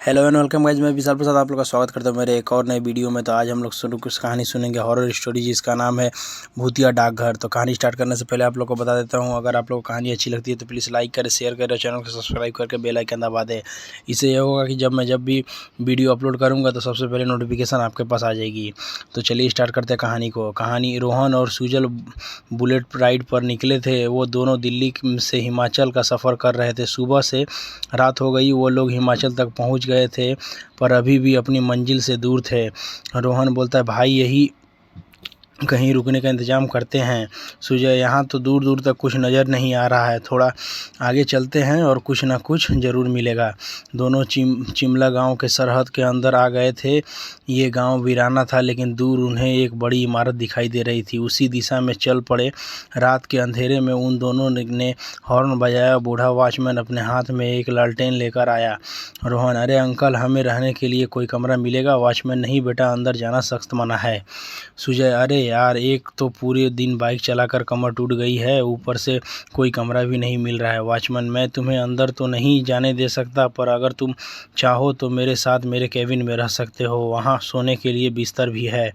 Hello and welcome guys, मैं विशाल प्रसाद आप लोग का स्वागत करता हूँ मेरे एक और नए वीडियो में। तो आज हम लोग कुछ कहानी सुनेंगे, हॉरर स्टोरी, जिसका नाम है भूतिया डाकघर। तो कहानी स्टार्ट करने से पहले आप लोग को बता देता हूँ, अगर आप लोग को कहानी अच्छी लगती है तो प्लीज़ लाइक करें, शेयर करें, चैनल को सब्सक्राइब करके बेल आइकन दबा दें। इससे यह होगा कि जब भी वीडियो अपलोड करूँगा तो सबसे पहले नोटिफिकेशन आपके पास आ जाएगी। तो चलिए स्टार्ट करते हैं कहानी को। कहानी रोहन और सुजल बुलेट राइड पर निकले थे। वो दोनों दिल्ली से हिमाचल का सफ़र कर रहे थे। सुबह से रात हो गई, वो लोग हिमाचल तक पहुंच गए थे पर अभी भी अपनी मंजिल से दूर थे। रोहन बोलता है, भाई यही कहीं रुकने का इंतज़ाम करते हैं। सुजय, यहाँ तो दूर दूर तक कुछ नज़र नहीं आ रहा है, थोड़ा आगे चलते हैं और कुछ ना कुछ ज़रूर मिलेगा। दोनों चिमला गांव के सरहद के अंदर आ गए थे। ये गांव वीराना था, लेकिन दूर उन्हें एक बड़ी इमारत दिखाई दे रही थी। उसी दिशा में चल पड़े। रात के अंधेरे में उन दोनों ने हॉर्न बजाया। बूढ़ा वॉचमैन अपने हाथ में एक लालटेन लेकर आया। रोहन, अरे अंकल, हमें रहने के लिए कोई कमरा मिलेगा? वॉचमैन, नहीं बेटा, अंदर जाना सख्त मना है। सुजय, अरे यार, एक तो पूरे दिन बाइक चलाकर कमर टूट गई है, ऊपर से कोई कमरा भी नहीं मिल रहा है। वॉचमैन, मैं तुम्हें अंदर तो नहीं जाने दे सकता, पर अगर तुम चाहो तो मेरे साथ मेरे केबिन में रह सकते हो। वहाँ सोने के लिए बिस्तर भी है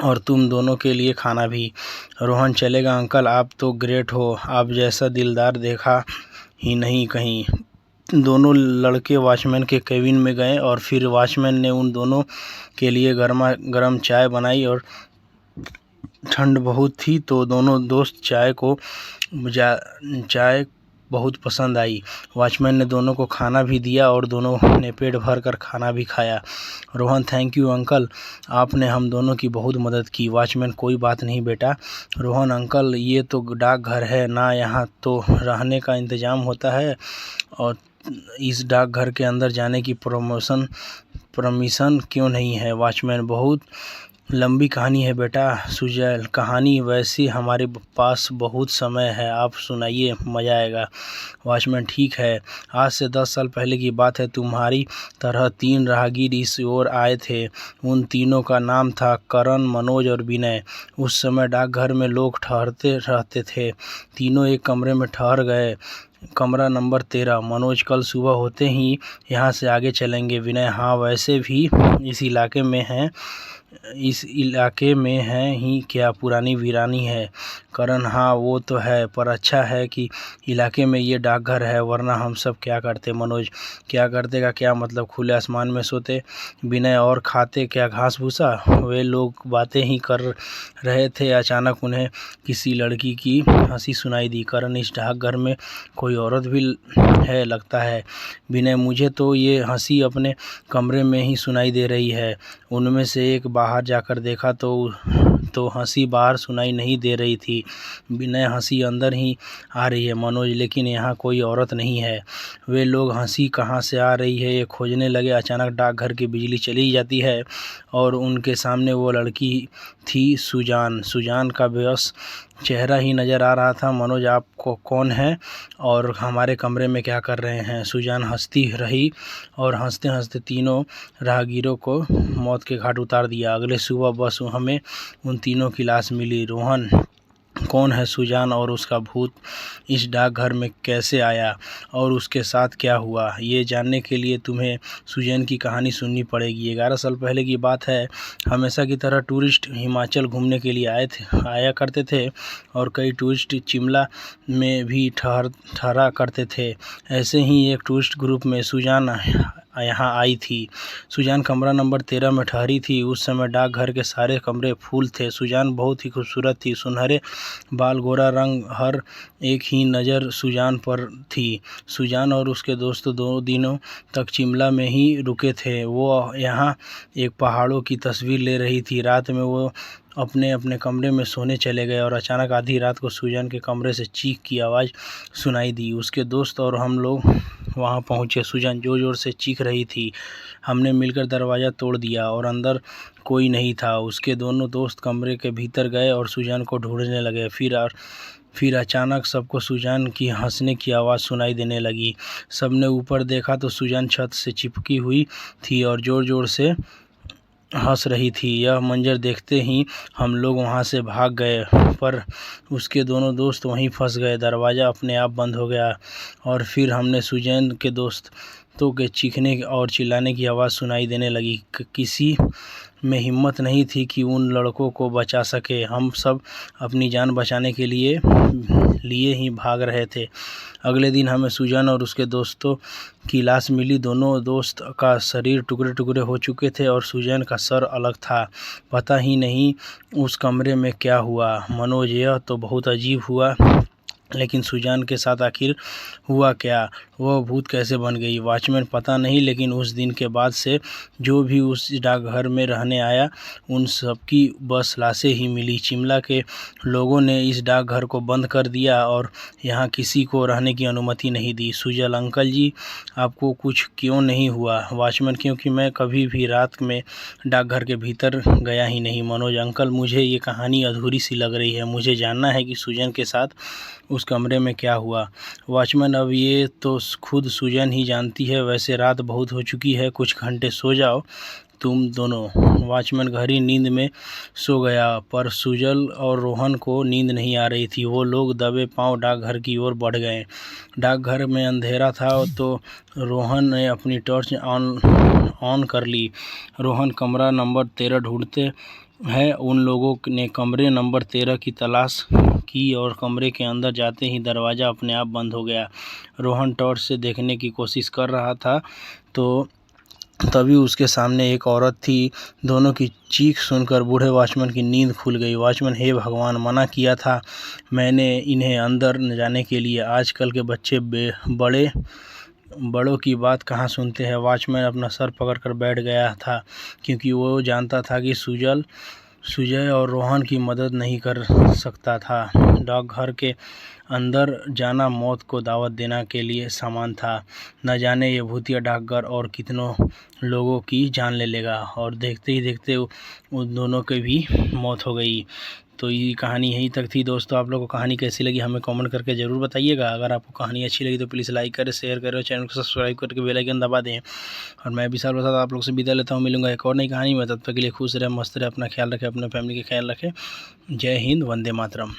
और तुम दोनों के लिए खाना भी। रोहन, चलेगा अंकल, आप तो ग्रेट हो, आप जैसा दिलदार देखा ही नहीं कहीं। दोनों लड़के वॉचमैन के केबिन में गए और फिर वॉचमैन ने उन दोनों के लिए गर्मा गर्म चाय बनाई और ठंड बहुत थी तो दोनों दोस्त चाय बहुत पसंद आई। वॉचमैन ने दोनों को खाना भी दिया और दोनों ने पेट भर कर खाना भी खाया। रोहन, थैंक यू अंकल, आपने हम दोनों की बहुत मदद की। वॉचमैन, कोई बात नहीं बेटा। रोहन, अंकल, ये तो डाकघर है ना, यहाँ तो रहने का इंतज़ाम होता है और इस डाकघर के अंदर जाने की परमिशन क्यों नहीं है? वॉचमैन, बहुत लंबी कहानी है बेटा। सुजैल, कहानी वैसी हमारे पास बहुत समय है, आप सुनाइए, मज़ा आएगा। वॉचमैन, ठीक है। आज से 10 साल पहले की बात है। तुम्हारी तरह 3 राहगीर इस ओर आए थे। उन तीनों का नाम था करण, मनोज और विनय। उस समय डाकघर में लोग ठहरते रहते थे। तीनों एक कमरे में ठहर गए, कमरा नंबर 13। मनोज, कल सुबह होते ही यहाँ से आगे चलेंगे। विनय, हाँ, वैसे भी इस इलाके में है ही क्या, पुरानी वीरानी है। करण, हाँ वो तो है, पर अच्छा है कि इलाके में ये डाकघर है, वरना हम सब क्या करते। मनोज, क्या करते का क्या मतलब, खुले आसमान में सोते। विनय, और खाते क्या घास भूसा? वे लोग बातें ही कर रहे थे, अचानक उन्हें किसी लड़की की हंसी सुनाई दी। करण, इस डाकघर में कोई औरत भी है लगता है। विनय, मुझे तो ये हंसी अपने कमरे में ही सुनाई दे रही है। उनमें से एक बाहर जाकर देखा तो हंसी बाहर सुनाई नहीं दे रही थी। विनय, हंसी अंदर ही आ रही है। मनोज, लेकिन यहाँ कोई औरत नहीं है। वे लोग हंसी कहाँ से आ रही है ये खोजने लगे। अचानक डाकघर की बिजली चली जाती है और उनके सामने वो लड़की थी, सुजान का बेबस चेहरा ही नज़र आ रहा था। मनोज, आपको कौन है और हमारे कमरे में क्या कर रहे हैं? सुजान हंसती रही और हंसते हंसते तीनों राहगीरों को मौत के घाट उतार दिया। अगले सुबह बस हमें उन तीनों की लाश मिली। रोहन, कौन है सुजान और उसका भूत इस डाकघर में कैसे आया और उसके साथ क्या हुआ? ये जानने के लिए तुम्हें सुजैन की कहानी सुननी पड़ेगी। 11 साल पहले की बात है। हमेशा की तरह टूरिस्ट हिमाचल घूमने के लिए आया करते थे और कई टूरिस्ट शिमला में भी ठहरा करते थे। ऐसे ही एक टूरिस्ट ग्रुप में सुजान यहाँ आई थी। सुजान कमरा नंबर 13 में ठहरी थी। उस समय डाकघर के सारे कमरे फूल थे। सुजान बहुत ही खूबसूरत थी, सुनहरे बाल, गोरा रंग, हर एक ही नज़र सुजान पर थी। सुजान और उसके दोस्त 2 दिनों तक शिमला में ही रुके थे। वो यहाँ एक पहाड़ों की तस्वीर ले रही थी। रात में वो अपने अपने कमरे में सोने चले गए और अचानक आधी रात को सुजान के कमरे से चीख की आवाज़ सुनाई दी। उसके दोस्त और हम लोग वहाँ पहुँचे। सुजान जोर जोर से चीख रही थी। हमने मिलकर दरवाज़ा तोड़ दिया और अंदर कोई नहीं था। उसके दोनों दोस्त कमरे के भीतर गए और सुजान को ढूंढने लगे। फिर अचानक सबको सुजान की हंसने की आवाज़ सुनाई देने लगी। सबने ऊपर देखा तो सुजान छत से चिपकी हुई थी और ज़ोर ज़ोर से हंस रही थी। यह मंजर देखते ही हम लोग वहां से भाग गए, पर उसके दोनों दोस्त वहीं फंस गए। दरवाज़ा अपने आप बंद हो गया और फिर हमने सुजैन के दोस्त कुत्तों के चीखने और चिल्लाने की आवाज़ सुनाई देने लगी। किसी में हिम्मत नहीं थी कि उन लड़कों को बचा सके। हम सब अपनी जान बचाने के लिए ही भाग रहे थे। अगले दिन हमें सुजन और उसके दोस्तों की लाश मिली। दोनों दोस्त का शरीर टुकड़े टुकड़े हो चुके थे और सुजन का सर अलग था। पता ही नहीं उस कमरे में क्या हुआ। मनोज, यह तो बहुत अजीब हुआ, लेकिन सुजान के साथ आखिर हुआ क्या? वह भूत कैसे बन गई? वॉचमैन, पता नहीं, लेकिन उस दिन के बाद से जो भी उस डाकघर में रहने आया उन सबकी बस लाशें ही मिली। शिमला के लोगों ने इस डाकघर को बंद कर दिया और यहाँ किसी को रहने की अनुमति नहीं दी। सुजल, अंकल जी, आपको कुछ क्यों नहीं हुआ? वॉचमैन, क्योंकि मैं कभी भी रात में डाकघर के भीतर गया ही नहीं। मनोज, अंकल, मुझे ये कहानी अधूरी सी लग रही है। मुझे जानना है कि सुजन के साथ उस कमरे में क्या हुआ। वॉचमैन, अब ये तो खुद सुजन ही जानती है। वैसे रात बहुत हो चुकी है, कुछ घंटे सो जाओ तुम दोनों। वॉचमैन गहरी नींद में सो गया, पर सुजल और रोहन को नींद नहीं आ रही थी। वो लोग दबे पांव डाकघर की ओर बढ़ गए। डाकघर में अंधेरा था तो रोहन ने अपनी टॉर्च ऑन कर ली। रोहन कमरा नंबर 13 ढूंढते हैं। उन लोगों ने कमरे नंबर 13 की तलाश की और कमरे के अंदर जाते ही दरवाज़ा अपने आप बंद हो गया। रोहन टॉर्च से देखने की कोशिश कर रहा था तो तभी उसके सामने एक औरत थी। दोनों की चीख सुनकर बूढ़े वॉचमैन की नींद खुल गई। वॉचमैन, हे भगवान, मना किया था मैंने इन्हें अंदर न जाने के लिए। आजकल के बच्चे बड़ों की बात कहाँ सुनते हैं। वॉचमैन अपना सर पकड़कर बैठ गया था, क्योंकि वो जानता था कि सुजय और रोहन की मदद नहीं कर सकता था। डाकघर के अंदर जाना मौत को दावत देना के लिए समान था। न जाने ये भूतिया डाकघर और कितनों लोगों की जान ले लेगा। और देखते ही देखते उन दोनों की भी मौत हो गई। तो ये कहानी यहीं तक थी दोस्तों। आप लोगों को कहानी कैसी लगी हमें कमेंट करके ज़रूर बताइएगा। अगर आपको कहानी अच्छी लगी तो प्लीज़ लाइक करें, शेयर करें और चैनल को सब्सक्राइब करके बेल आइकन दबा दें। और मैं विशाल प्रसाद आप लोग से विदा लेता हूँ। मिलूंगा एक और नई कहानी में। तब तक के लिए खुश रहें, मस्त रहें, अपना ख्याल रखें, अपने फैमिली का ख्याल रखें। जय हिंद, वंदे मातरम।